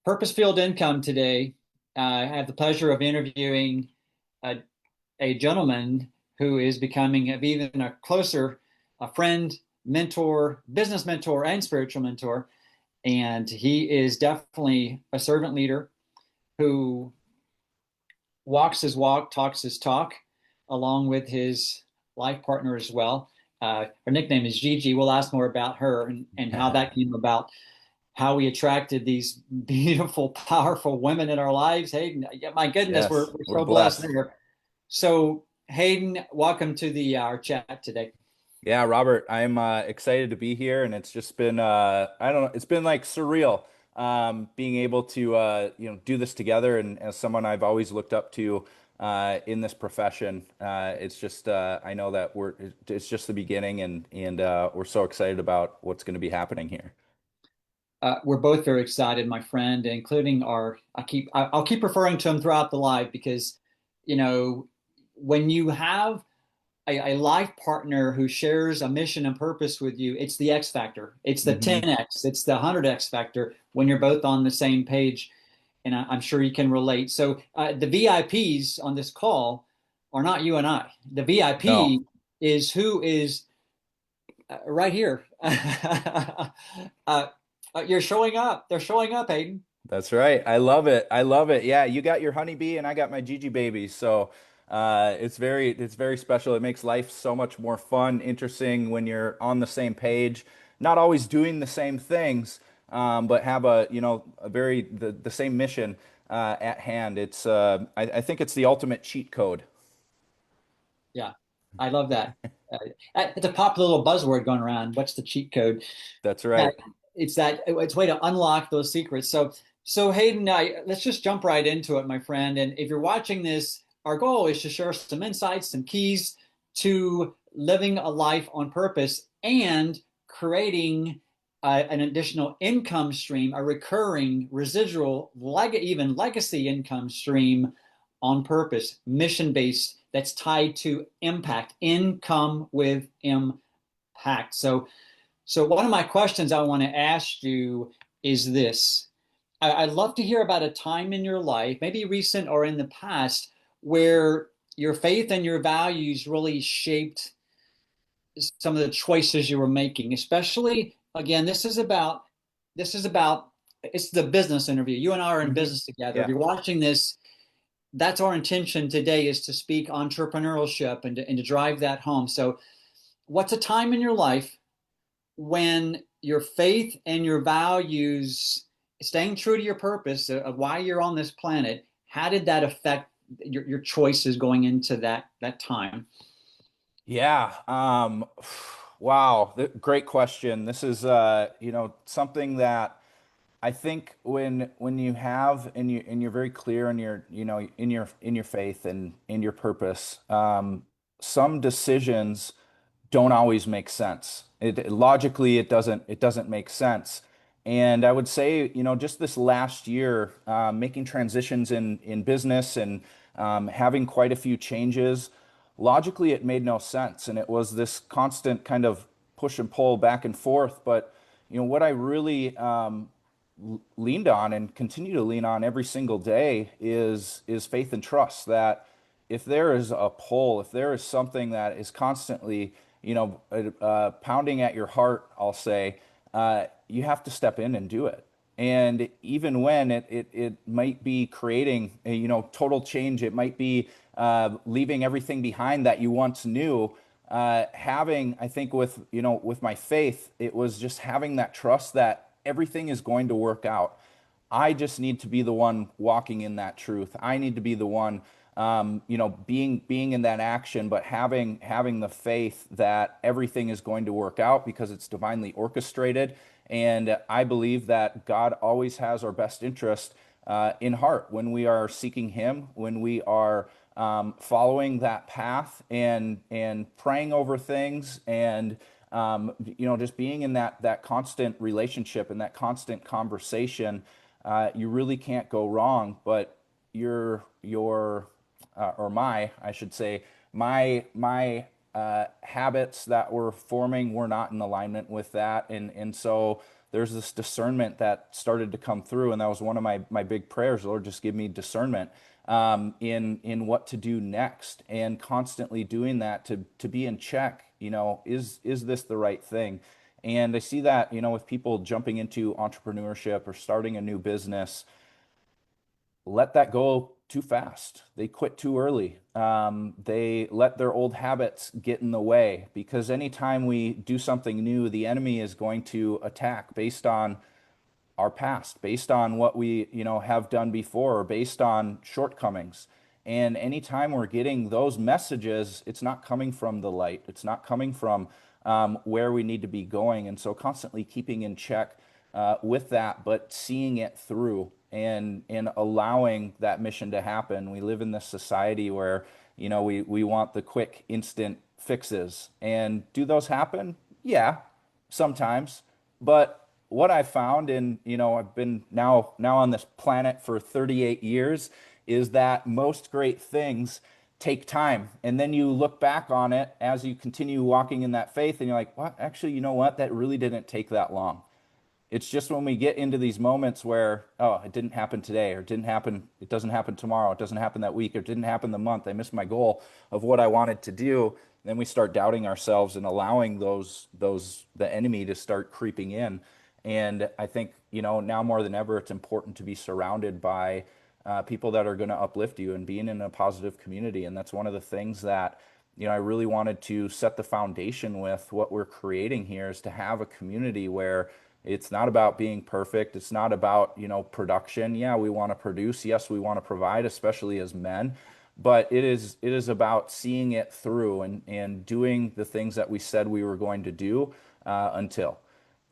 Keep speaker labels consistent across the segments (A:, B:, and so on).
A: Purpose-filled income today. I have the pleasure of interviewing a, a gentleman who is becoming even a closer a friend, mentor, business mentor, and spiritual mentor. And he is definitely a servant leader who walks his walk, talks his talk, along with his life partner as well. Her nickname is Gigi. We'll ask more about her and how that came about, how we attracted these beautiful, powerful women in our lives. Hayden, yeah, my goodness, we're,
B: Yes,
A: we're
B: we're
A: so blessed
B: blessed.
A: there. So, Hayden, welcome to the our chat today.
B: Yeah, Robert, I'm excited to be here, and it's just been I don't know, it's been like surreal being able to do this together. And as someone I've always looked up to in this profession, it's just I know that it's just the beginning, and we're so excited about what's going to be happening here.
A: We're both very excited, my friend, including I'll keep referring to him throughout the live because, you know, when you have a life partner who shares a mission and purpose with you, it's the X factor. It's the
B: Hmm.
A: 10X. It's the 100X factor when you're both on the same page. And I'm sure you can relate. So the VIPs on this call are not you and I. The
B: No,
A: VIP is who is right here. You're showing up. They're showing up, Hayden.
B: that's right. I love it. I love it. Yeah, you got your honeybee and I got my Gigi baby. So it's very special. It makes life so much more fun, interesting when you're on the same page, not always doing the same things, but have the same mission at hand. I think it's the ultimate cheat code.
A: Yeah, I love that. It's a popular little buzzword going around. What's the cheat code?
B: That's
A: Uh,
B: right.
A: it's a way to unlock those secrets. So Hayden, let's just jump right into it, my friend. And if you're watching this, our goal is to share some insights, some keys to living a life on purpose and creating an additional income stream, a recurring, residual, even legacy income stream on purpose, mission based, that's tied to impact, income with impact. So one of my questions I want to ask you is this. I'd love to hear about a time in your life, maybe recent or in the past, where your faith and your values really shaped some of the choices you were making. Especially, again, this is about it's the business interview. You and I are in
B: Hmm.
A: business together. If
B: Yeah.
A: you're watching this, that's our intention today is to speak entrepreneurship and to drive that home. So, what's a time in your life when your faith and your values, staying true to your purpose of why you're on this planet, how did that affect your choices going into that time?
B: Yeah. Wow. Great question. This is something that I think when you have and you're very clear in your in your faith and in your purpose, some decisions don't always make sense. Logically it doesn't make sense. And I would say, just this last year, making transitions in business and having quite a few changes, logically it made no sense, and it was this constant kind of push and pull back and forth. But what I really leaned on and continue to lean on every single day is faith and trust that if there is a pull, if there is something that is constantly, pounding at your heart, I'll say, you have to step in and do it. And even when it might be creating a, total change, it might be leaving everything behind that you once knew. I think with my faith, it was just having that trust that everything is going to work out. I just need to be the one walking in that truth. I need to be the one, being in that action, but having the faith that everything is going to work out because it's divinely orchestrated. And I believe that God always has our best interest in heart when we are seeking Him, when we are following that path and praying over things and just being in that constant relationship and that constant conversation. You really can't go wrong. But your or my, I should say, my habits that were forming were not in alignment with that, and so there's this discernment that started to come through, and that was one of my big prayers. Lord, just give me discernment in what to do next, and constantly doing that to be in check. Is this the right thing? And I see that, with people jumping into entrepreneurship or starting a new business, let that go too fast. They quit too early. They let their old habits get in the way, because anytime we do something new, the enemy is going to attack based on our past, based on what we, have done before, or based on shortcomings. And anytime we're getting those messages, it's not coming from the light. It's not coming from where we need to be going. And so constantly keeping in check with that, but seeing it through and allowing that mission to happen. We live in this society where, we want the quick, instant fixes. And do those happen? Yeah, sometimes. But what I found, and I've been now on this planet for 38 years, is that most great things take time. And then you look back on it as you continue walking in that faith, and you're like, what? Actually, you know what? That really didn't take that long. It's just when we get into these moments where, oh, it didn't happen today, or it didn't happen, it doesn't happen tomorrow, it doesn't happen that week, or it didn't happen the month, I missed my goal of what I wanted to do. Then we start doubting ourselves and allowing the enemy to start creeping in. And I think, now more than ever, it's important to be surrounded by people that are going to uplift you and being in a positive community. And that's one of the things that, I really wanted to set the foundation with what we're creating here, is to have a community where it's not about being perfect. It's not about, production. Yeah, we want to produce. Yes, we want to provide, especially as men. But it is about seeing it through and doing the things that we said we were going to do until.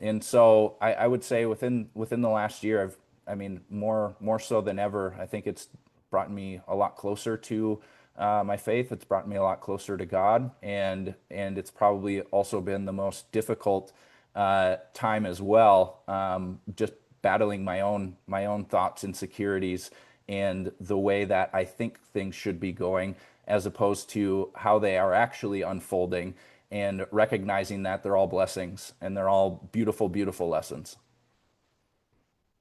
B: And so I would say within the last year, I mean, more so than ever, I think it's brought me a lot closer to my faith. It's brought me a lot closer to God, and it's probably also been the most difficult time as well. Just battling my own thoughts, insecurities, and the way that I think things should be going, as opposed to how they are actually unfolding, and recognizing that they're all blessings and they're all beautiful, beautiful lessons.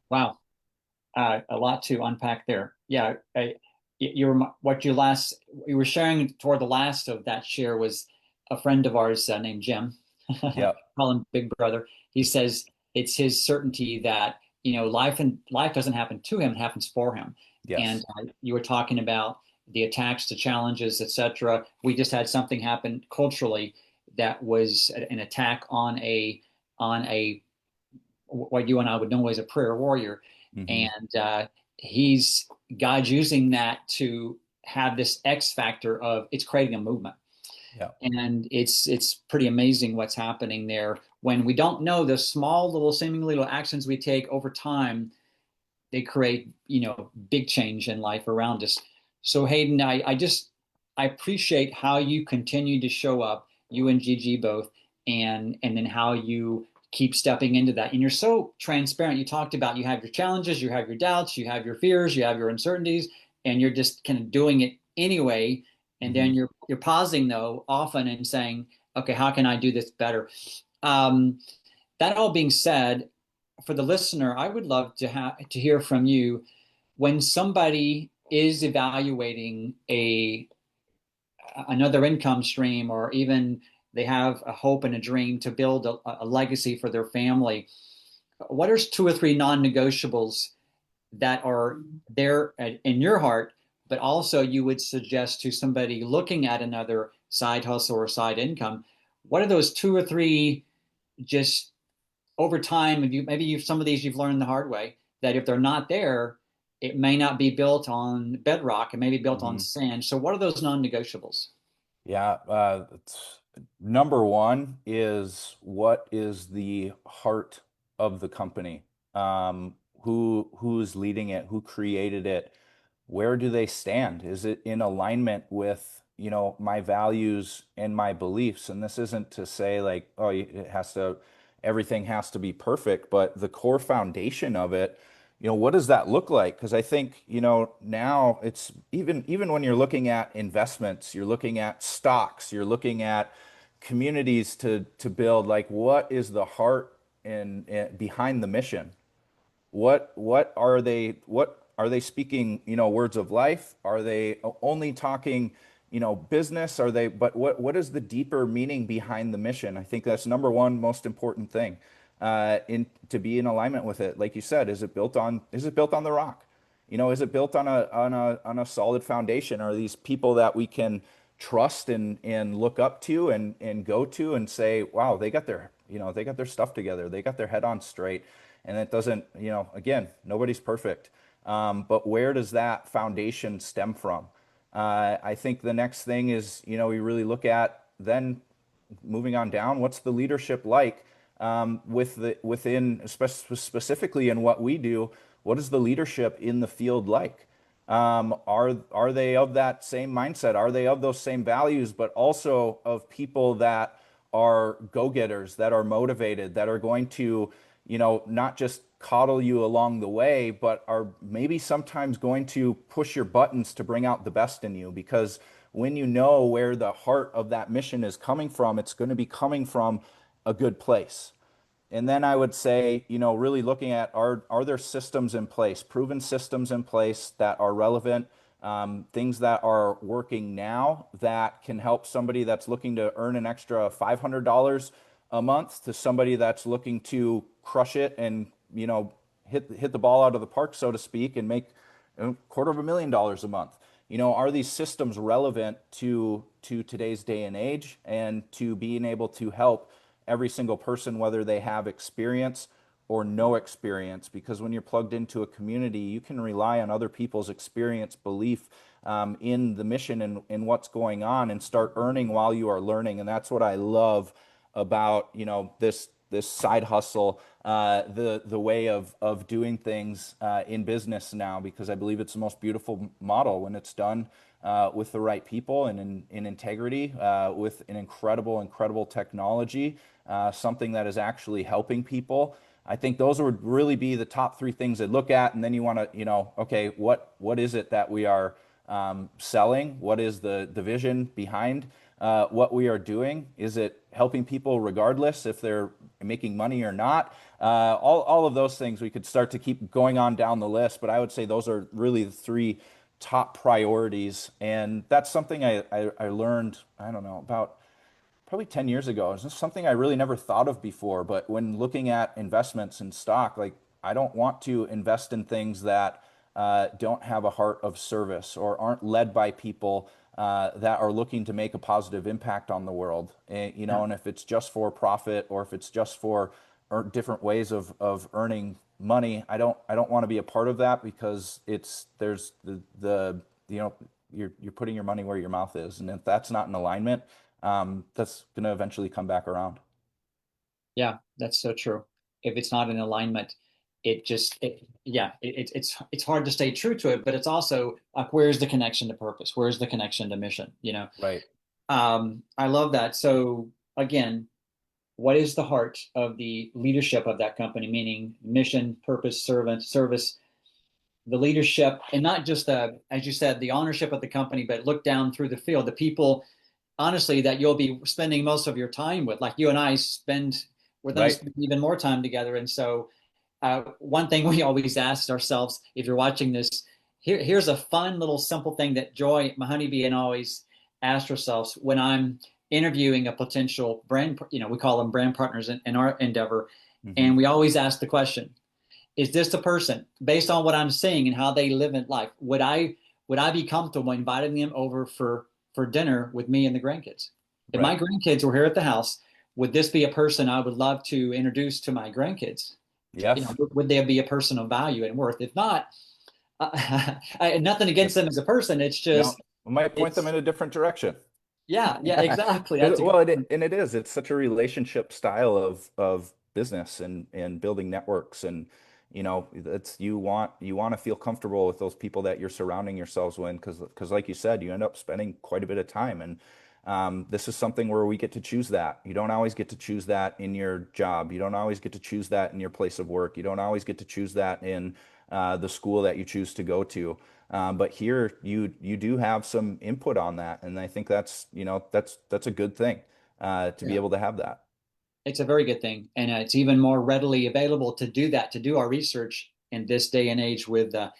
A: Wow. A lot to unpack there. Yeah, you were what you were sharing toward the last of that share was a friend of ours named Jim.
B: Yep.
A: Call him Big Brother. He says it's his certainty that life doesn't happen to him; it happens for him. And
B: Yes.
A: you were talking about the attacks, the challenges, etc. We just had something happen culturally that was an attack on a what you and I would know as a prayer warrior,
B: Hmm.
A: and he's God's using that to have this X factor of it's creating a movement,
B: Yep.
A: and it's pretty amazing what's happening there when we don't know the small little seemingly little actions we take over time. They create big change in life around us. So Hayden, I appreciate how you continue to show up, you and Gigi both, and then how you keep stepping into that. And you're so transparent. You talked about you have your challenges, you have your doubts, you have your fears, you have your uncertainties, and you're just kind of doing it anyway. And
B: Hmm.
A: then you're pausing though often and saying, okay, how can I do this better? Um, that all being said, for the listener, I would love to hear from you when somebody is evaluating a another income stream, or even they have a hope and a dream to build a legacy for their family. What are two or three non-negotiables that are there in your heart, but also you would suggest to somebody looking at another side hustle or side income? What are those two or three, just over time, if you maybe you some of these you've learned the hard way, that if they're not there, it may not be built on bedrock, it may be built on
B: Hmm.
A: sand. So what are those non-negotiables?
B: Yeah. Number one is, what is the heart of the company? Who's leading it? Who created it? Where do they stand? Is it in alignment with, my values and my beliefs? And this isn't to say like, oh, everything has to be perfect, but the core foundation of it, what does that look like? Because I think, now it's even when you're looking at investments, you're looking at stocks, you're looking at communities to build, like, what is the heart and behind the mission, what are they speaking, words of life? Are they only talking, business? Are they, but what is the deeper meaning behind the mission? I think that's number one most important thing, in to be in alignment with it. Like you said, is it built on the rock? Is it built on a solid foundation? Are these people that we can trust and look up to and go to and say, wow, they got their stuff together. They got their head on straight. And it doesn't, again, nobody's perfect. But where does that foundation stem from? I think the next thing is, we really look at then moving on down, what's the leadership like, specifically in what we do? What is the leadership in the field like? Are they of that same mindset? Are they of those same values, but also of people that are go-getters, that are motivated, that are going to, not just coddle you along the way, but are maybe sometimes going to push your buttons to bring out the best in you? Because when you know where the heart of that mission is coming from, it's going to be coming from a good place. And then I would say, really looking at, are there systems in place, proven systems in place that are relevant, things that are working now that can help somebody that's looking to earn an extra $500 a month to somebody that's looking to crush it and, hit the ball out of the park, so to speak, and make $250,000 a month. Are these systems relevant to today's day and age and to being able to help every single person, whether they have experience or no experience? Because when you're plugged into a community, you can rely on other people's experience, belief, in the mission and in what's going on, and start earning while you are learning. And that's what I love about, this side hustle, the way of doing things in business now, because I believe it's the most beautiful model when it's done with the right people and in integrity, with an incredible technology, something that is actually helping people. I think those would really be the top three things I'd look at. And then you want to, okay, what is it that we are selling? What is the vision behind what we are doing? Is it helping people regardless if they're making money or not? All of those things we could start to keep going on down the list, but I would say those are really the three top priorities. And that's something I learned, I don't know, about probably 10 years ago. It's just something I really never thought of before. But when looking at investments in stock, like, I don't want to invest in things that don't have a heart of service or aren't led by people that are looking to make a positive impact on the world.
A: Yeah.
B: And if it's just for profit or if it's just for different ways of earning money, I don't want to be a part of that, because there's you're putting your money where your mouth is, and if that's not in alignment, that's going to eventually come back around.
A: Yeah, that's so true. If it's not in alignment, it's hard to stay true to it, but it's also like, where's the connection to purpose? Where's the connection to mission?
B: Right.
A: I love that. So again, what is the heart of the leadership of that company? Meaning mission, purpose, servant, service, the leadership, and not just as you said, the ownership of the company, but look down through the field, the people, honestly, that you'll be spending most of your time with. Like you and I spend, we're going to
B: Right.
A: spend even more time together. And so, one thing we always ask ourselves, if you're watching this, here's a fun little simple thing that Joy, my honeybee, and always ask ourselves when I'm interviewing a potential brand, we call them brand partners in our endeavor.
B: Hmm.
A: And we always ask the question, is this the person based on what I'm seeing and how they live in life? Would I be comfortable inviting them over for dinner with me and the grandkids? If my
B: Right.
A: grandkids were here at the house, would this be a person I would love to introduce to my grandkids?
B: Yes.
A: Would they be a person of value and worth? If not, nothing
B: If
A: against them as a person. It's
B: no,
A: just,
B: we might point them
A: it's
B: in a different direction.
A: yeah, exactly. That's a good
B: Well,
A: point.
B: it is. It's such a relationship style of business and building networks, and it's you want to feel comfortable with those people that you're surrounding yourselves with, because like you said, you end up spending quite a bit of time, and this is something where we get to choose that. You don't always get to choose that in your job. You don't always get to choose that in your place of work. You don't always get to choose that in the school that you choose to go to. But here you do have some input on that, and I think that's a good thing to be
A: Yeah.
B: able to have that.
A: It's a very good thing, and it's even more readily available to do that, to do our research in this day and age with the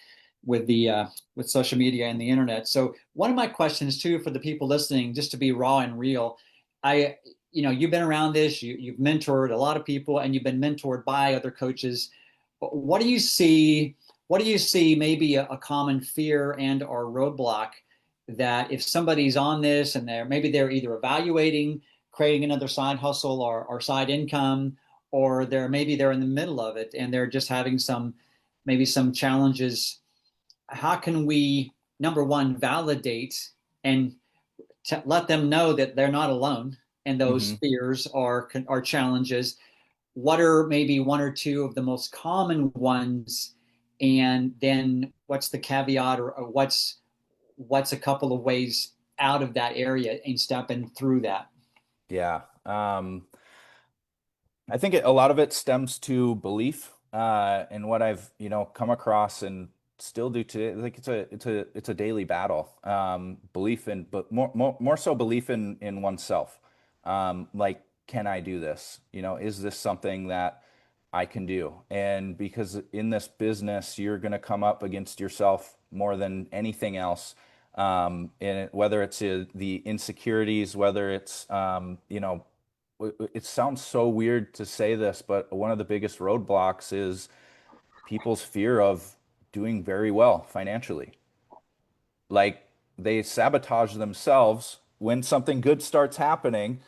A: with social media and the internet. So one of my questions too for the people listening, just to be raw and real, I you've been around this, you've mentored a lot of people, and you've been mentored by other coaches. What do you see? What do you see? Maybe a common fear and or roadblock that if somebody's on this and they're either evaluating creating another side hustle or side income, or they're in the middle of it and they're just having maybe some challenges. How can we, number one, validate and let them know that they're not alone in those
B: Hmm.
A: fears or challenges? What are maybe one or two of the most common ones? And then what's the caveat, or what's a couple of ways out of that area and stepping through that?
B: Yeah. I think a lot of it stems to belief, and what I've, come across and still do today. Like it's a daily battle. Belief in, but more so belief in oneself. Like, can I do this? Is this something that I can do? And because in this business, you're going to come up against yourself more than anything else. And whether it's the insecurities, whether it's it sounds so weird to say this, but one of the biggest roadblocks is people's fear of doing very well financially. Like, they sabotage themselves when something good starts happening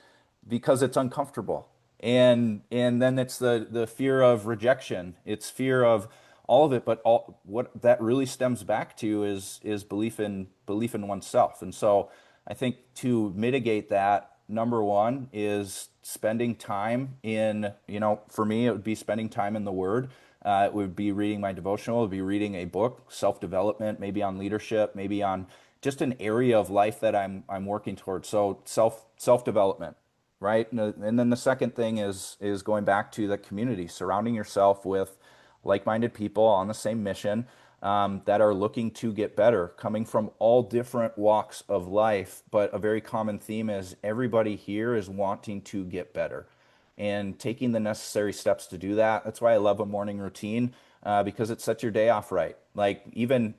B: because it's uncomfortable. And then it's the fear of rejection. It's fear of all of it, but all what that really stems back to is belief in oneself. And so I think to mitigate that, number one is spending time in, for me, it would be spending time in the Word. It would be reading my devotional, it would be reading a book, self-development, maybe on leadership, maybe on just an area of life that I'm working towards. So self-development, right? And then the second thing is going back to the community, surrounding yourself with like-minded people on the same mission, that are looking to get better, coming from all different walks of life. But a very common theme is everybody here is wanting to get better and taking the necessary steps to do that. That's why I love a morning routine, because it sets your day off right. Like, even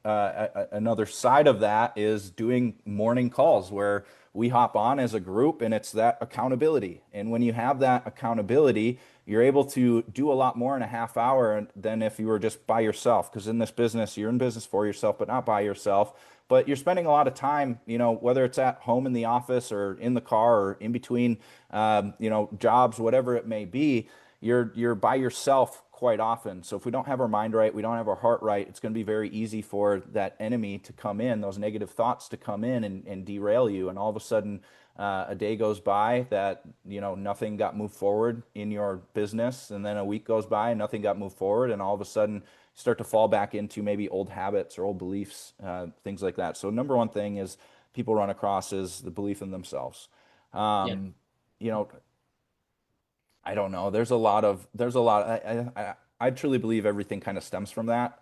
B: another side of that is doing morning calls where we hop on as a group, and it's that accountability. And when you have that accountability, you're able to do a lot more in a half hour than if you were just by yourself. Because in this business, you're in business for yourself, but not by yourself. But you're spending a lot of time, whether it's at home in the office or in the car or in between, jobs, whatever it may be, you're by yourself quite often. So if we don't have our mind right, we don't have our heart right, it's going to be very easy for that enemy to come in, those negative thoughts to come in and derail you. And all of a sudden, a day goes by that nothing got moved forward in your business, and then a week goes by and nothing got moved forward, and all of a sudden start to fall back into maybe old habits or old beliefs, things like that. So number one thing is people run across is the belief in themselves.
A: Yeah.
B: Um, you know, I don't know. There's a lot. I truly believe everything kind of stems from that.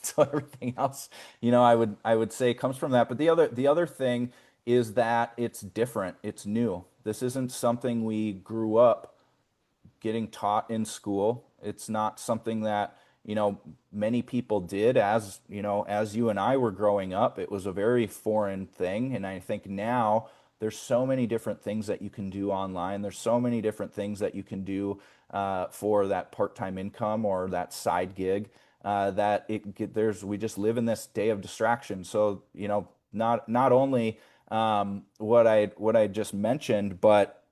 B: So everything else, I would say comes from that. But the other thing is that it's different. It's new. This isn't something we grew up getting taught in school. It's not something that, many people did as you and I were growing up. It was a very foreign thing. And I think now there's so many different things that you can do online. There's so many different things that you can do for that part-time income or that side gig, that we just live in this day of distraction. So, not only what I just mentioned, but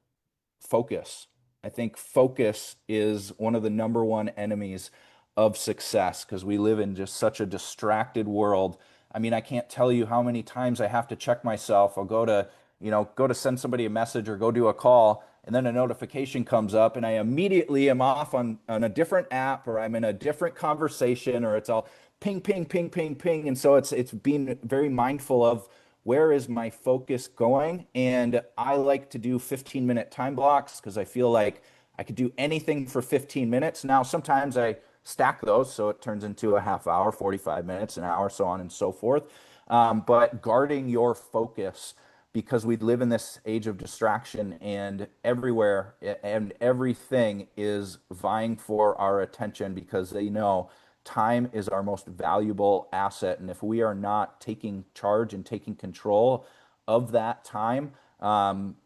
B: focus. I think focus is one of the number one enemies of success because we live in just such a distracted world. I mean, I can't tell you how many times I have to check myself. I'll go to send somebody a message or go do a call, and then a notification comes up, and I immediately am off on a different app, or I'm in a different conversation, or it's all ping, ping, ping, ping, ping. And so it's being very mindful of where is my focus going. And I like to do 15-minute time blocks because I feel like I could do anything for 15 minutes. Now, sometimes I stack those so it turns into a half hour, 45 minutes, an hour, so on and so forth. But guarding your focus, because we live in this age of distraction, and everywhere and everything is vying for our attention because they know time is our most valuable asset. And if we are not taking charge and taking control of that time,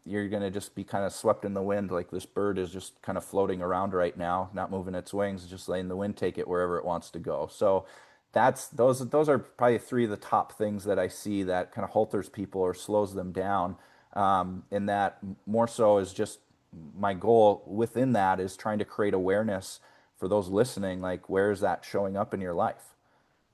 B: you're going to just be kind of swept in the wind. Like this bird is just kind of floating around right now, not moving its wings, just letting the wind take it wherever it wants to go. So that's those are probably three of the top things that I see that kind of halters people or slows them down. And that more so is just my goal within that is trying to create awareness for those listening. Like, where is that showing up in your life?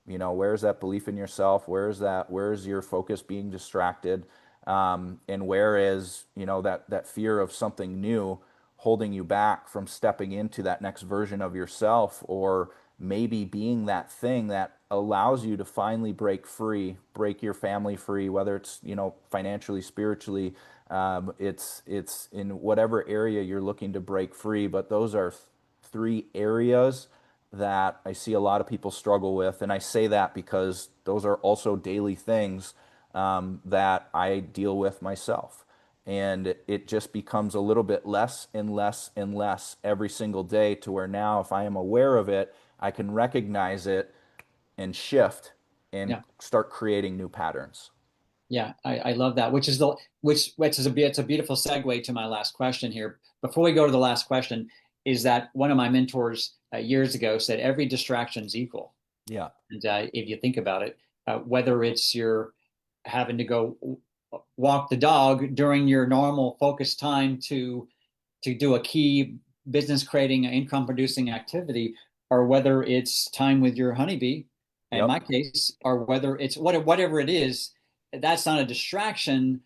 B: You know, where's that belief in yourself? Where's your focus being distracted? And where is, that fear of something new holding you back from stepping into that next version of yourself, or maybe being that thing that allows you to finally break free, break your family free, whether it's, financially, spiritually, it's in whatever area you're looking to break free. But those are three areas that I see a lot of people struggle with. And I say that because those are also daily things that I deal with myself. And it just becomes a little bit less and less and less every single day, to where now, if I am aware of it, I can recognize it and shift and
A: Yeah.
B: start creating new patterns.
A: Yeah, I love that. Which is it's a beautiful segue to my last question here. Before we go to the last question, is that one of my mentors years ago said every distraction is equal.
B: Yeah.
A: And if you think about it, whether it's you're having to go walk the dog during your normal focus time to do a key business creating income producing activity, or whether it's time with your honeybee, in my
B: Yep.
A: case, or whether it's whatever it is, that's not a distraction.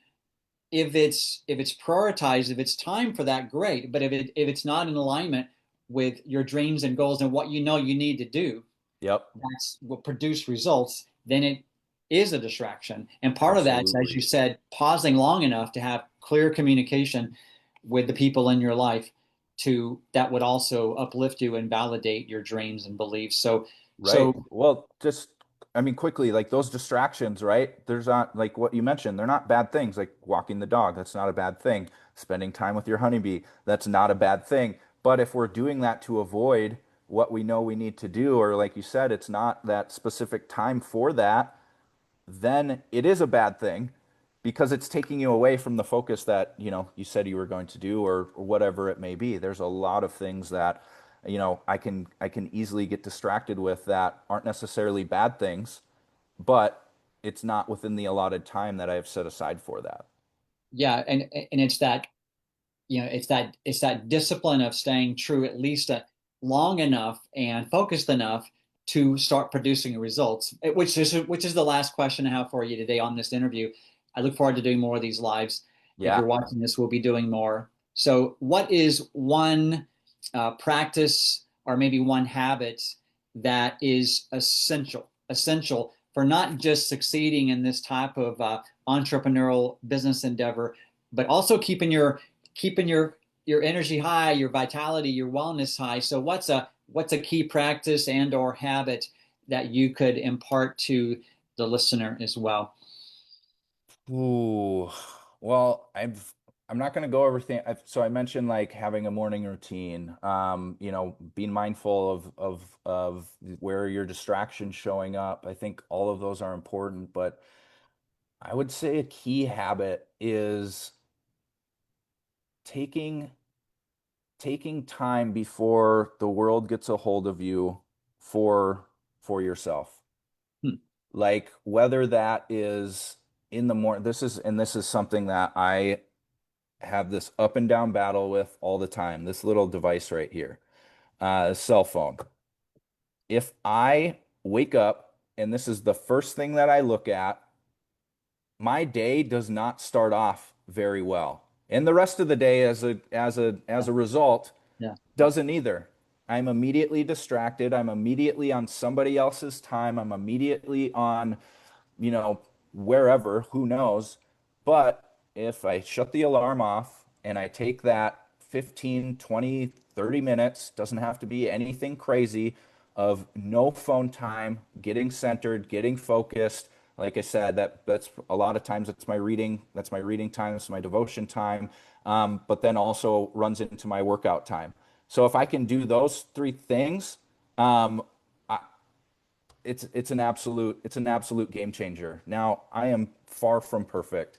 A: If it's prioritized, if it's time for that, great. But if it's not in alignment with your dreams and goals and what you know you need to do,
B: Yep.
A: that's what produce results, then it is a distraction. And part of that's, as
B: Absolutely.
A: you said, pausing long enough to have clear communication with the people in your life to that would also uplift you and validate your dreams and beliefs. So
B: Right.
A: so
B: Well, just, I mean, quickly, like those distractions, right? There's not, like what you mentioned, they're not bad things. Like walking the dog, that's not a bad thing. Spending time with your honeybee, that's not a bad thing. But if we're doing that to avoid what we know we need to do, or like you said, it's not that specific time for that, then it is a bad thing because it's taking you away from the focus that, you said you were going to do, or whatever it may be. There's a lot of things that, I can easily get distracted with that aren't necessarily bad things, but it's not within the allotted time that I have set aside for that.
A: yeah, and it's that it's that discipline of staying true at least long enough and focused enough to start producing results. Which is the last question I have for you today on this interview. I look forward to doing more of these lives. If
B: Yeah.
A: you're watching this, we'll be doing more. So, what is one practice or maybe one habit that is essential for not just succeeding in this type of entrepreneurial business endeavor, but also keeping your energy high, your vitality, your wellness high. So what's a key practice and or habit that you could impart to the listener as well?
B: Ooh, well, I'm not going to go everything. So I mentioned like having a morning routine, being mindful of where your distractions showing up. I think all of those are important, but I would say a key habit is taking taking time before the world gets a hold of you for yourself.
A: Hmm.
B: Like whether that is in the morning, this is something that I have this up and down battle with all the time. This little device right here, cell phone. If I wake up and this is the first thing that I look at, my day does not start off very well. And the rest of the day
A: Yeah,
B: as a result
A: yeah,
B: doesn't either. I'm immediately distracted. I'm immediately on somebody else's time. I'm immediately on, you know, wherever, who knows. But if I shut the alarm off and I take that 15, 20, 30 minutes, doesn't have to be anything crazy, of no phone time, getting centered, getting focused, Like I said, that's a lot of times it's my reading. That's my reading time. It's my devotion time. But then also runs into my workout time. So if I can do those three things, um, I, it's an absolute game changer. Now I am far from perfect.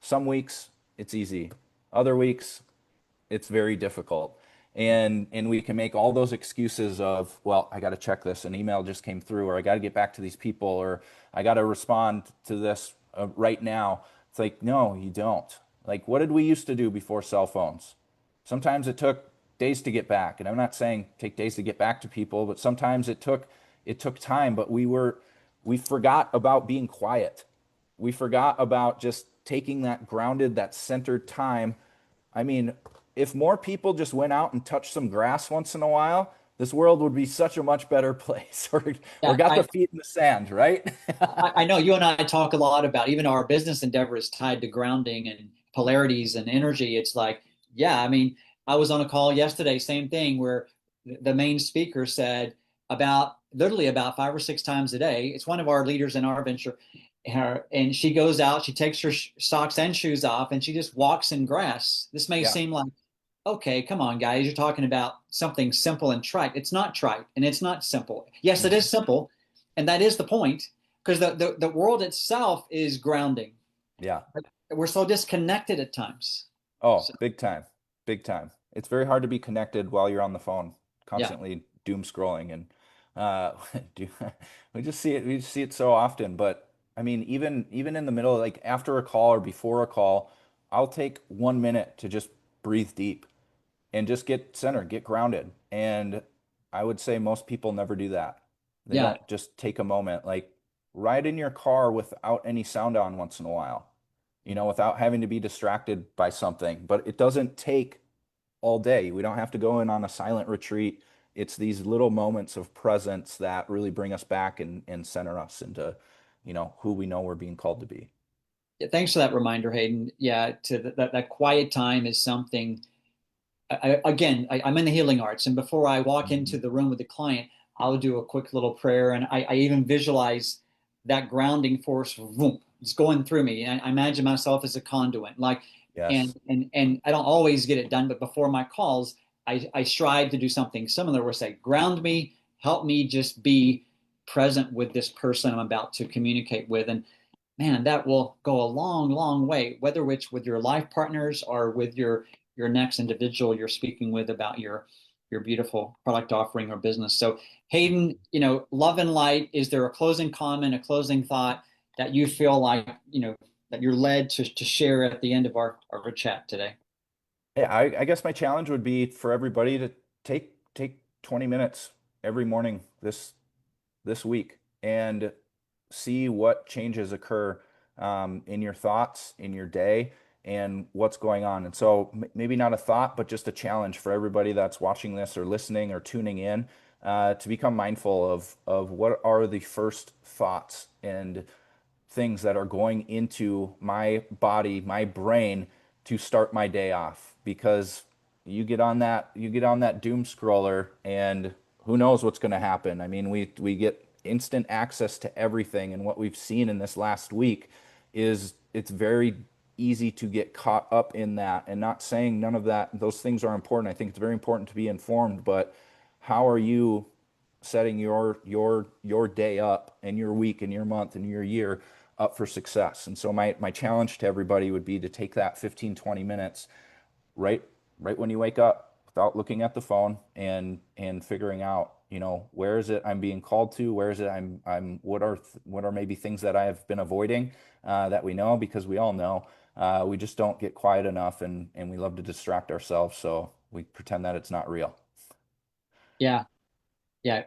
B: Some weeks it's easy. Other weeks it's very difficult. And we can make all those excuses of, well, I got to check this, an email just came through, or I got to get back to these people, or I got to respond to this right now. It's like, no, you don't. Like, what did we used to do before cell phones? Sometimes it took days to get back, and I'm not saying take days to get back to people, but sometimes it took time, but we forgot about being quiet. We forgot about just taking that grounded, that centered time. I mean, if more people just went out and touched some grass once in a while, this world would be such a much better place. Or
A: Yeah,
B: got their feet in the sand, right?
A: I know you and I talk a lot about even our business endeavor is tied to grounding and polarities and energy. It's like, yeah, I mean, I was on a call yesterday, same thing, where the main speaker said about literally about 5 or 6 times a day. It's one of our leaders in our venture. And she goes out, she takes her socks and shoes off, and she just walks in grass. This may
B: Yeah.
A: seem like, okay, come on, guys, you're talking about something simple and trite. It's not trite and it's not simple. Yes, it is
B: Mhm.
A: simple, and that is the point, because the world itself is grounding.
B: Yeah.
A: We're so disconnected at times.
B: Oh,
A: So
B: big time. Big time. It's very hard to be connected while you're on the phone,
A: yeah,
B: constantly doom scrolling and do, we just see it so often. But I mean, even in the middle, like after a call or before a call, I'll take 1 minute to just breathe deep and just get centered, get grounded. And I would say most people never do that. They
A: yeah,
B: don't just take a moment, like ride in your car without any sound on once in a while, without having to be distracted by something. But it doesn't take all day. We don't have to go in on a silent retreat. It's these little moments of presence that really bring us back and center us into, who we know we're being called to be.
A: yeah. Thanks for that reminder, Hayden. Yeah, that quiet time is something. I'm in the healing arts, and before I walk
B: Mhm.
A: into the room with the client, I'll do a quick little prayer, and I even visualize that grounding force, boom, it's going through me. And I imagine myself as a conduit, like,
B: Yes.
A: and I don't always get it done, but before my calls, I strive to do something similar, where say, ground me, help me just be present with this person I'm about to communicate with, and man, that will go a long, long way, whether it's with your life partners or with your next individual you're speaking with about your beautiful product offering or business. So Hayden, love and light, is there a closing comment, a closing thought that you feel like, that you're led to share at the end of our chat today?
B: Yeah, I guess my challenge would be for everybody to take 20 minutes every morning this week and see what changes occur in your thoughts, in your day, and what's going on. And so maybe not a thought, but just a challenge for everybody that's watching this or listening or tuning in to become mindful of what are the first thoughts and things that are going into my body, my brain to start my day off because you get on that doom scroller and who knows what's going to happen. I mean, we get instant access to everything and what we've seen in this last week is it's very easy to get caught up in that and not saying none of that those things are important. I think it's very important to be informed, but how are you setting your day up and your week and your month and your year up for success? And so my challenge to everybody would be to take that 15 20 minutes right right when you wake up without looking at the phone and figuring out, where is it I'm being called to, where is it I'm what are maybe things that I have been avoiding that we know, because we all know we just don't get quiet enough and we love to distract ourselves, so we pretend that it's not real.
A: Yeah, yeah.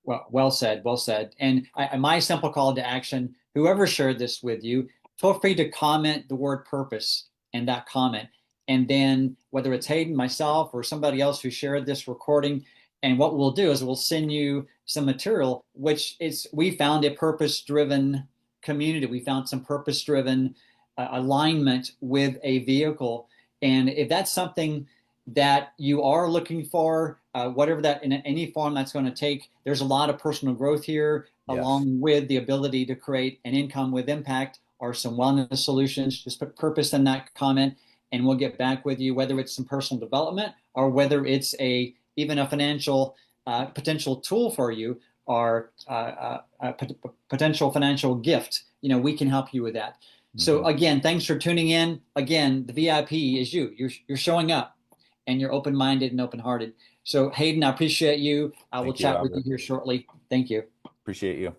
A: Well said, well said. And my simple call to action, whoever shared this with you, feel free to comment the word purpose in that comment. And then whether it's Hayden, myself, or somebody else who shared this recording, and what we'll do is we'll send you some material, which is, we found a purpose-driven community. We found some purpose-driven alignment with a vehicle. And if that's something that you are looking for, whatever that in any form that's going to take. There's a lot of personal growth here,
B: Yes.
A: along with the ability to create an income with impact or some wellness solutions. Just put purpose in that comment, and we'll get back with you, whether it's some personal development or whether it's a even a financial potential tool for you or potential financial gift. We can help you with that. So
B: Hmm.
A: again, thanks for tuning in. Again, the VIP is you. You're showing up and you're open-minded and open-hearted. So Hayden, I appreciate you. I will
B: Thank you,
A: chat with you
B: Albert.
A: here shortly. Thank you.
B: Appreciate you.